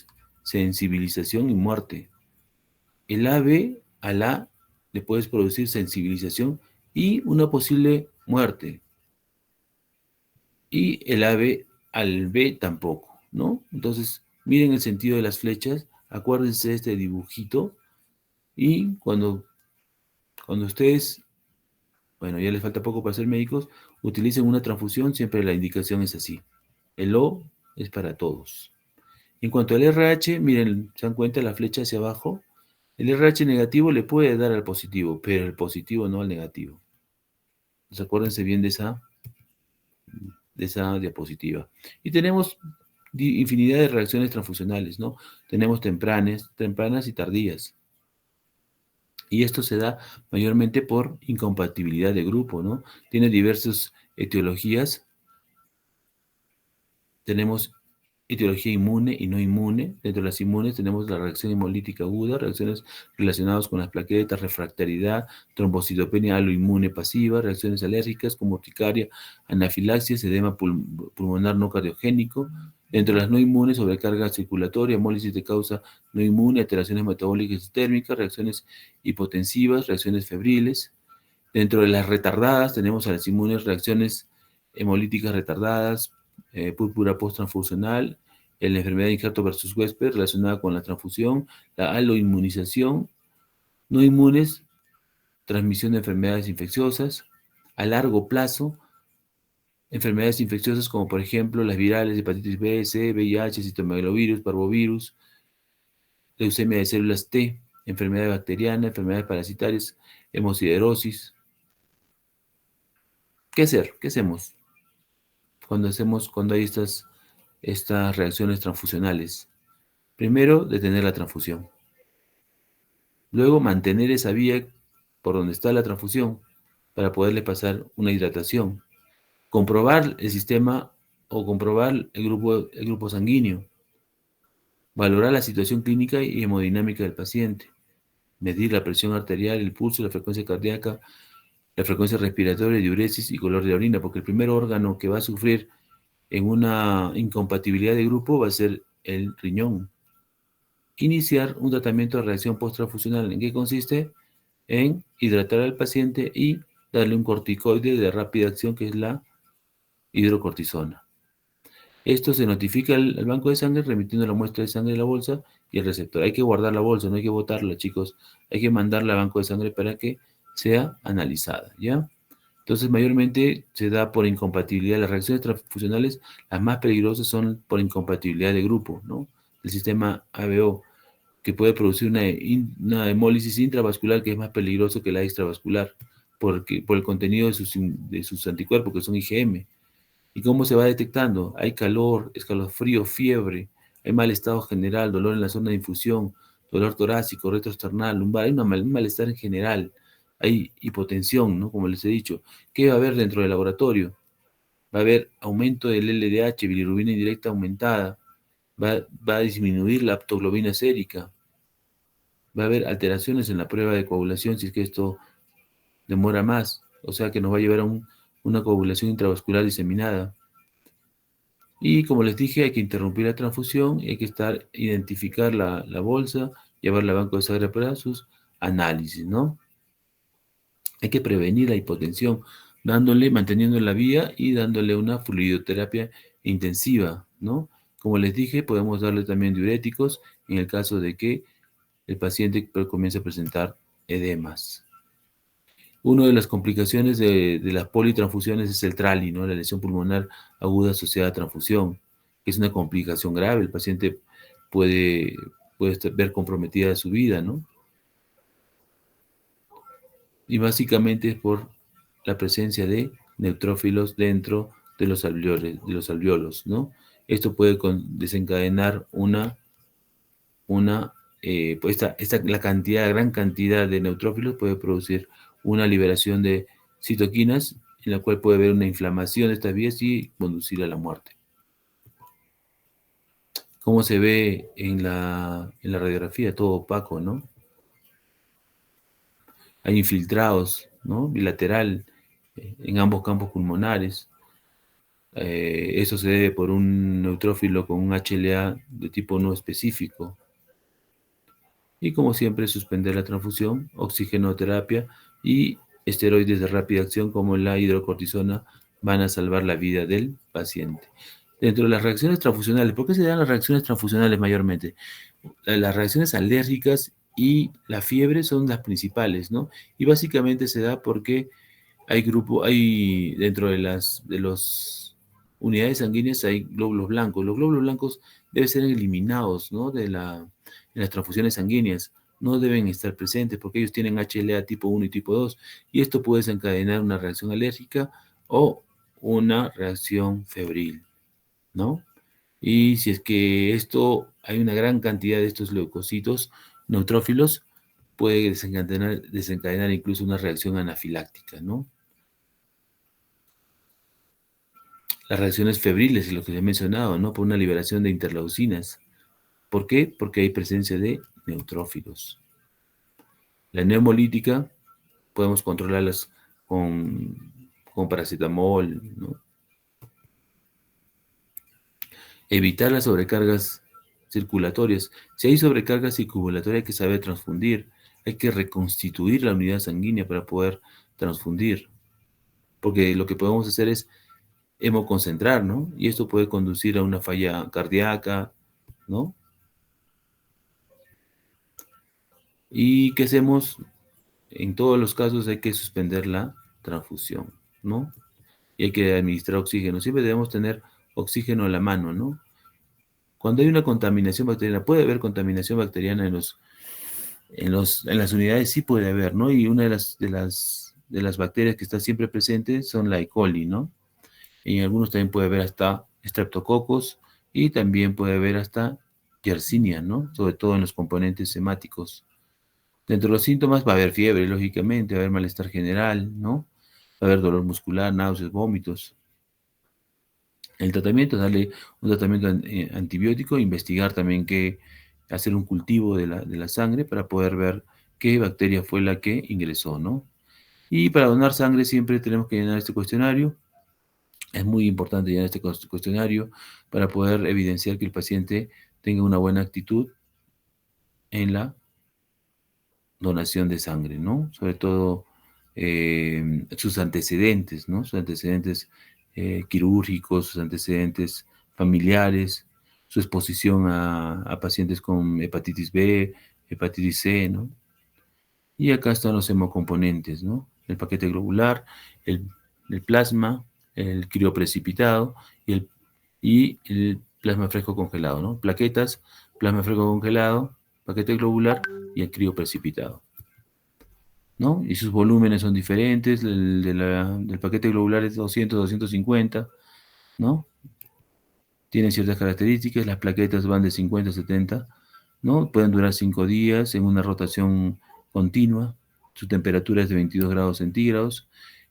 Speaker 1: sensibilización y muerte. El AB al A le puedes producir sensibilización y una posible muerte. Y el AB al B tampoco, ¿no? Entonces, miren el sentido de las flechas, acuérdense de este dibujito, y cuando ustedes, bueno, ya les falta poco para ser médicos, utilicen una transfusión, siempre la indicación es así. El O es para todos. En cuanto al RH, miren, ¿se dan cuenta la flecha hacia abajo? El RH negativo le puede dar al positivo, pero el positivo no al negativo. Entonces, acuérdense bien de esa diapositiva. Y tenemos infinidad de reacciones transfusionales, ¿no? Tenemos tempranas y tardías. Y esto se da mayormente por incompatibilidad de grupo, ¿no? Tiene diversas etiologías. Tenemos etiología inmune y no inmune. Dentro de las inmunes tenemos la reacción hemolítica aguda, reacciones relacionadas con las plaquetas, refractariedad, trombocitopenia aloinmune pasiva, reacciones alérgicas como urticaria, anafilaxis, edema pulmonar no cardiogénico. Dentro de las no inmunes, sobrecarga circulatoria, hemólisis de causa no inmune, alteraciones metabólicas y térmicas, reacciones hipotensivas, reacciones febriles. Dentro de las retardadas tenemos a las inmunes, reacciones hemolíticas retardadas, púrpura post-transfusional, la enfermedad de injerto versus huésped relacionada con la transfusión, la aloinmunización, no inmunes, transmisión de enfermedades infecciosas. A largo plazo, enfermedades infecciosas como por ejemplo las virales, hepatitis B, C, VIH, citomegalovirus, parvovirus, leucemia de células T, enfermedad bacteriana, enfermedades parasitarias, hemosiderosis. ¿Qué hacer? ¿Qué hacemos cuando hay estas reacciones transfusionales? Primero, detener la transfusión. Luego, mantener esa vía por donde está la transfusión para poderle pasar una hidratación. Comprobar el sistema o comprobar el grupo sanguíneo. Valorar la situación clínica y hemodinámica del paciente. Medir la presión arterial, el pulso, la frecuencia cardíaca, la frecuencia respiratoria, diuresis y color de la orina, porque el primer órgano que va a sufrir en una incompatibilidad de grupo va a ser el riñón. Iniciar un tratamiento de reacción post-transfusional. ¿En qué consiste? En hidratar al paciente y darle un corticoide de rápida acción que es la hidrocortisona. Esto se notifica al banco de sangre remitiendo la muestra de sangre de la bolsa y el receptor. Hay que guardar la bolsa, no hay que botarla, chicos. Hay que mandarla al banco de sangre para que sea analizada, ¿ya? Entonces, mayormente se da por incompatibilidad. Las reacciones transfusionales, las más peligrosas son por incompatibilidad de grupo, ¿no? El sistema ABO, que puede producir una hemólisis intravascular que es más peligroso que la extravascular, por el contenido de sus anticuerpos, que son IgM. ¿Y cómo se va detectando? Hay calor, escalofrío, fiebre, hay mal estado general, dolor en la zona de infusión, dolor torácico, retroesternal, lumbar, hay un malestar en general, hay hipotensión, ¿no? Como les he dicho. ¿Qué va a haber dentro del laboratorio? Va a haber aumento del LDH, bilirrubina indirecta aumentada, va a disminuir la aptoglobina sérica, va a haber alteraciones en la prueba de coagulación si es que esto demora más, o sea que nos va a llevar a una coagulación intravascular diseminada. Y como les dije, hay que interrumpir la transfusión, hay que identificar la bolsa, llevarla al banco de sangre para sus análisis, ¿no? Hay que prevenir la hipotensión, manteniendo la vía y dándole una fluidoterapia intensiva, ¿no? Como les dije, podemos darle también diuréticos en el caso de que el paciente comience a presentar edemas. Una de las complicaciones de las politransfusiones es el TRALI, ¿no? La lesión pulmonar aguda asociada a transfusión, que es una complicación grave. El paciente puede, puede ver comprometida su vida, ¿no? Y básicamente es por la presencia de neutrófilos dentro de los alveolos, ¿no? Esto puede desencadenar pues la gran cantidad de neutrófilos puede producir una liberación de citoquinas en la cual puede haber una inflamación de estas vías y conducir a la muerte. Como se ve en la radiografía, todo opaco, ¿no? Hay infiltrados, ¿no? Bilateral en ambos campos pulmonares. Eso se debe por un neutrófilo con un HLA de tipo no específico. Y como siempre, suspender la transfusión, oxigenoterapia y esteroides de rápida acción como la hidrocortisona van a salvar la vida del paciente. Dentro de las reacciones transfusionales, ¿por qué se dan las reacciones transfusionales mayormente? Las reacciones alérgicas y la fiebre son las principales, ¿no? Y básicamente se da porque hay dentro de las unidades sanguíneas hay glóbulos blancos. Los glóbulos blancos deben ser eliminados, ¿no? De las transfusiones sanguíneas. No deben estar presentes porque ellos tienen HLA tipo 1 y tipo 2. Y esto puede desencadenar una reacción alérgica o una reacción febril, ¿no? Y si es que hay una gran cantidad de estos leucocitos neutrófilos, puede desencadenar incluso una reacción anafiláctica, ¿no? Las reacciones febriles, es lo que les he mencionado, ¿no? Por una liberación de interleucinas. ¿Por qué? Porque hay presencia de neutrófilos. La neumolítica podemos controlarlas con paracetamol, ¿no? Evitar las sobrecargas circulatorias. Si hay sobrecarga circulatoria hay que saber transfundir. Hay que reconstituir la unidad sanguínea para poder transfundir. Porque lo que podemos hacer es hemoconcentrar, ¿no? Y esto puede conducir a una falla cardíaca, ¿no? ¿Y qué hacemos? En todos los casos hay que suspender la transfusión, ¿no? y hay que administrar oxígeno. Siempre debemos tener oxígeno a la mano, ¿no? Cuando hay una contaminación bacteriana, puede haber contaminación bacteriana en las unidades, sí puede haber, ¿no? Y una de las bacterias que está siempre presente son la E. coli, ¿no? Y en algunos también puede haber hasta Streptococcus y también puede haber hasta Yersinia, ¿no? Sobre todo en los componentes hemáticos. Dentro de los síntomas va a haber fiebre, lógicamente, va a haber malestar general, ¿no? Va a haber dolor muscular, náuseas, vómitos. El tratamiento es darle un tratamiento antibiótico, investigar también hacer un cultivo de la sangre para poder ver qué bacteria fue la que ingresó, ¿no? Y para donar sangre siempre tenemos que llenar este cuestionario. Es muy importante llenar este cuestionario para poder evidenciar que el paciente tenga una buena actitud en la donación de sangre, ¿no? Sobre todo sus antecedentes, ¿no? Sus antecedentes quirúrgicos, sus antecedentes familiares, su exposición a pacientes con hepatitis B, hepatitis C, ¿no? Y acá están los hemocomponentes, ¿no? El paquete globular, el, el plasma, el crioprecipitado y el plasma fresco congelado, ¿no? Plaquetas, plasma fresco congelado, paquete globular y el crioprecipitado, ¿no? Y sus volúmenes son diferentes, del paquete globular es 200, 250, ¿no? Tienen ciertas características, las plaquetas van de 50 a 70, ¿no? Pueden durar 5 días en una rotación continua, su temperatura es de 22 grados centígrados,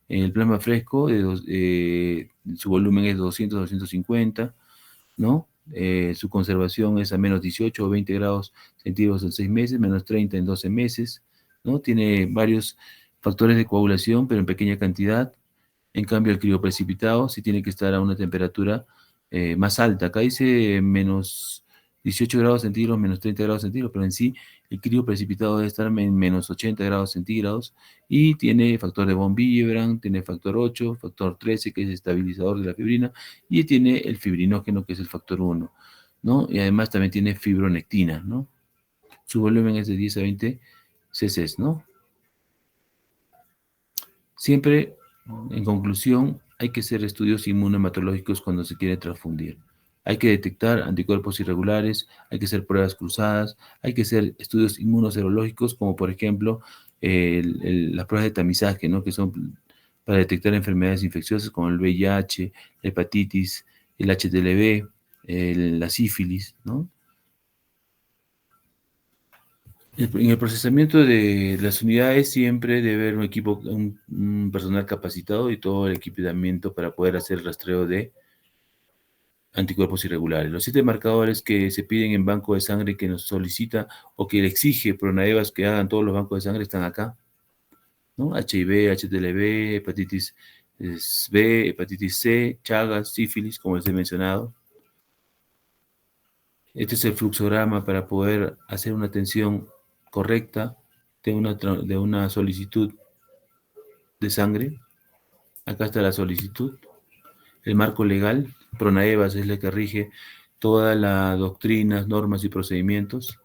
Speaker 1: el plasma fresco, su volumen es 200 a 250, ¿no? Su conservación es a menos 18 o 20 grados centígrados en 6 meses, menos 30 en 12 meses, ¿no? Tiene varios factores de coagulación, pero en pequeña cantidad. En cambio, el crioprecipitado sí tiene que estar a una temperatura más alta. Acá dice menos 18 grados centígrados, menos 30 grados centígrados, pero en sí el crioprecipitado debe estar en menos 80 grados centígrados y tiene factor de von Willebrand, tiene factor 8, factor 13, que es estabilizador de la fibrina, y tiene el fibrinógeno, que es el factor 1, ¿no? Y además también tiene fibronectina, ¿no? Su volumen es de 10 a 20 cc, ¿no? Siempre, en conclusión, hay que hacer estudios inmunohematológicos cuando se quiere transfundir. Hay que detectar anticuerpos irregulares, hay que hacer pruebas cruzadas, hay que hacer estudios inmunoserológicos, como por ejemplo las pruebas de tamizaje, ¿no? Que son para detectar enfermedades infecciosas como el VIH, la hepatitis, el HTLV, la sífilis, ¿no? En el procesamiento de las unidades siempre debe haber un equipo, un personal capacitado y todo el equipamiento para poder hacer el rastreo de anticuerpos irregulares. Los 7 marcadores que se piden en banco de sangre que nos solicita o que le exige Pronavas que hagan todos los bancos de sangre están acá, ¿no? HIV, HTLV, hepatitis B, hepatitis C, Chagas, sífilis, como les he mencionado. Este es el fluxograma para poder hacer una atención correcta de una solicitud de sangre. Acá está la solicitud. El marco legal, Pronaevas es la que rige todas las doctrinas, normas y procedimientos.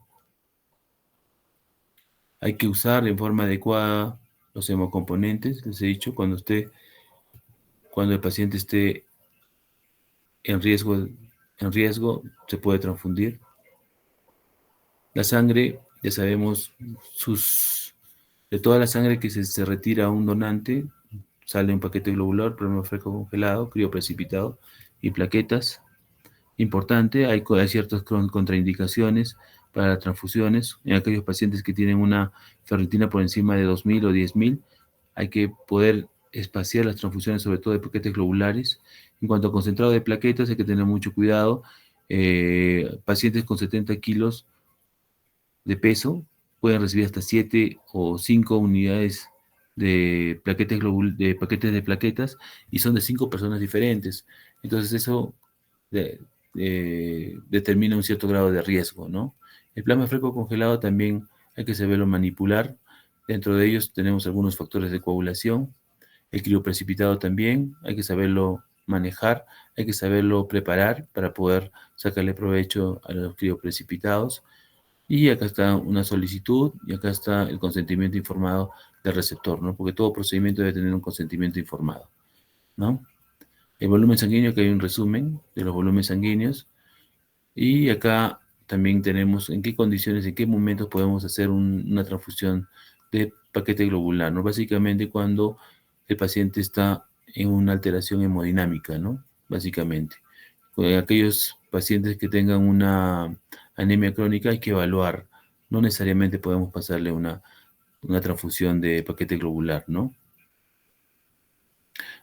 Speaker 1: Hay que usar en forma adecuada los hemocomponentes. Les he dicho, cuando el paciente esté en riesgo se puede transfundir. La sangre, ya sabemos, de toda la sangre que se retira a un donante, sale un paquete globular, plasma fresco congelado, crioprecipitado y plaquetas. Importante, hay ciertas contraindicaciones para las transfusiones. En aquellos pacientes que tienen una ferritina por encima de 2000 o 10000, hay que poder espaciar las transfusiones, sobre todo de paquetes globulares. En cuanto a concentrado de plaquetas, hay que tener mucho cuidado. Pacientes con 70 kilos de peso pueden recibir hasta 7 o 5 unidades de paquetes de plaquetas y son de 5 personas diferentes. Entonces eso determina un cierto grado de riesgo, ¿no? El plasma fresco congelado también hay que saberlo manipular. Dentro de ellos tenemos algunos factores de coagulación. El crioprecipitado también hay que saberlo manejar, hay que saberlo preparar para poder sacarle provecho a los crioprecipitados. Y acá está una solicitud y acá está el consentimiento informado del receptor, ¿no? Porque todo procedimiento debe tener un consentimiento informado, ¿no? El volumen sanguíneo, que hay un resumen de los volúmenes sanguíneos. Y acá también tenemos en qué condiciones, en qué momentos podemos hacer una transfusión de paquete globular, ¿no? Básicamente cuando el paciente está en una alteración hemodinámica, ¿no? Básicamente. Aquellos pacientes que tengan una anemia crónica hay que evaluar. No necesariamente podemos pasarle una transfusión de paquete globular, ¿no?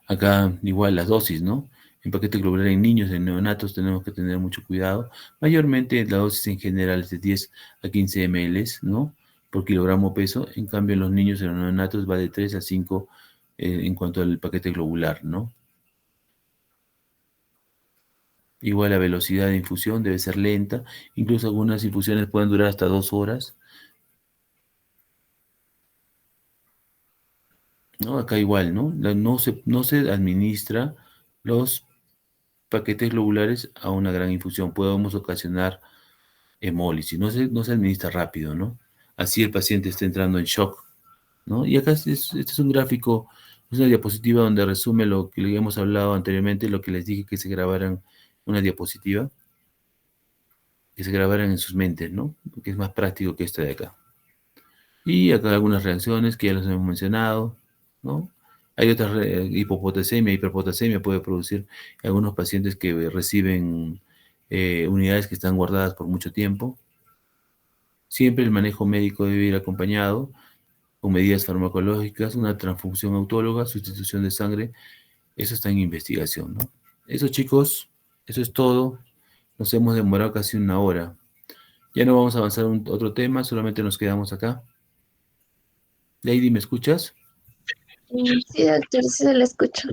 Speaker 1: Acá igual las dosis, ¿no? En paquete globular en niños, en neonatos tenemos que tener mucho cuidado. Mayormente la dosis en general es de 10 a 15 ml, ¿no? Por kilogramo peso. En cambio en los niños, en los neonatos va de 3 a 5 en cuanto al paquete globular, ¿no? Igual la velocidad de infusión debe ser lenta. Incluso algunas infusiones pueden durar hasta 2 horas, ¿no? Acá igual, ¿no? No se administra los paquetes globulares a una gran infusión. Podemos ocasionar hemólisis, no se administra rápido, ¿no? Así el paciente está entrando en shock, ¿no? Y acá este es un gráfico, es una diapositiva donde resume lo que le hemos hablado anteriormente, lo que les dije que se grabaran una diapositiva, que se grabaran en sus mentes, ¿no? Que es más práctico que esta de acá. Y acá algunas reacciones que ya las hemos mencionado, ¿no? Hay otras, hipopotasemia, hiperpotasemia puede producir en algunos pacientes que reciben unidades que están guardadas por mucho tiempo. Siempre el manejo médico debe ir acompañado con medidas farmacológicas, una transfusión autóloga, sustitución de sangre. Eso está en investigación, ¿no? Eso, chicos, eso es todo. Nos hemos demorado casi una hora. Ya no vamos a avanzar a otro tema, solamente nos quedamos acá. Lady, ¿me escuchas?
Speaker 2: Sí, doctor, sí se lo escucho.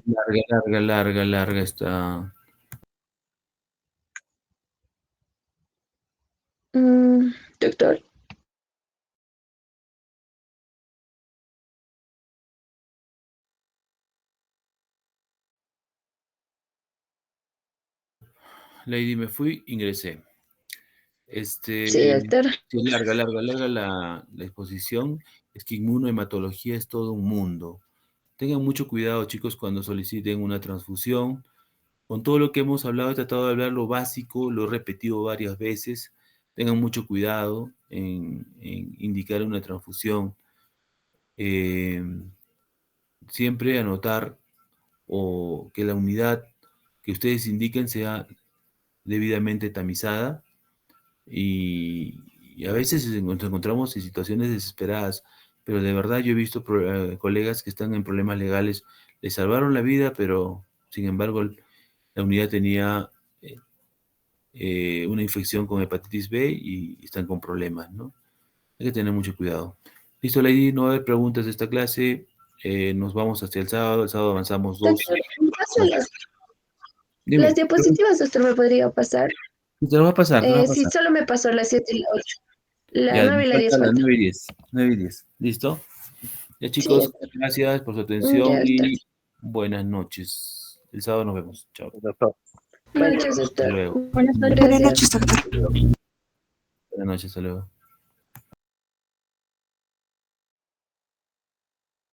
Speaker 1: Larga está.
Speaker 2: Doctor,
Speaker 1: Lady, me fui, ingresé.
Speaker 2: sí,
Speaker 1: Sí,
Speaker 2: doctor.
Speaker 1: larga la exposición. Es que inmunohematología es todo un mundo. Tengan mucho cuidado, chicos, cuando soliciten una transfusión. Con todo lo que hemos hablado, he tratado de hablar lo básico, lo he repetido varias veces. Tengan mucho cuidado en indicar una transfusión. Eh, Siempre anotar o que la unidad que ustedes indiquen sea debidamente tamizada y a veces nos encontramos en situaciones desesperadas, pero de verdad yo he visto colegas que están en problemas legales, les salvaron la vida, pero sin embargo la unidad tenía una infección con hepatitis B y están con problemas, ¿no? Hay que tener mucho cuidado. Listo, Lady, no va a haber preguntas de esta clase. Nos vamos hasta el sábado avanzamos dos.
Speaker 2: Doctor, ¿me pasa las
Speaker 1: Dime,
Speaker 2: diapositivas, doctor, me podría pasar?
Speaker 1: te lo va a pasar, te lo va a
Speaker 2: Sí,
Speaker 1: pasar.
Speaker 2: solo me pasó las 7 y la 8. La
Speaker 1: Ya,
Speaker 2: 9 y la 10
Speaker 1: falta las
Speaker 2: falta.
Speaker 1: 9 y 10. 9 y 10. ¿Listo? Ya,
Speaker 2: Sí,
Speaker 1: chicos,
Speaker 2: doctor.
Speaker 1: gracias por su
Speaker 2: Ya,
Speaker 1: atención
Speaker 2: doctor.
Speaker 1: y buenas noches. El sábado nos vemos. Chao.
Speaker 3: Doctor.
Speaker 2: Buenas noches,
Speaker 1: Hasta
Speaker 2: doctor.
Speaker 1: luego.
Speaker 3: Buenas
Speaker 2: Gracias.
Speaker 3: noches, doctor.
Speaker 1: Buenas noches, hasta luego.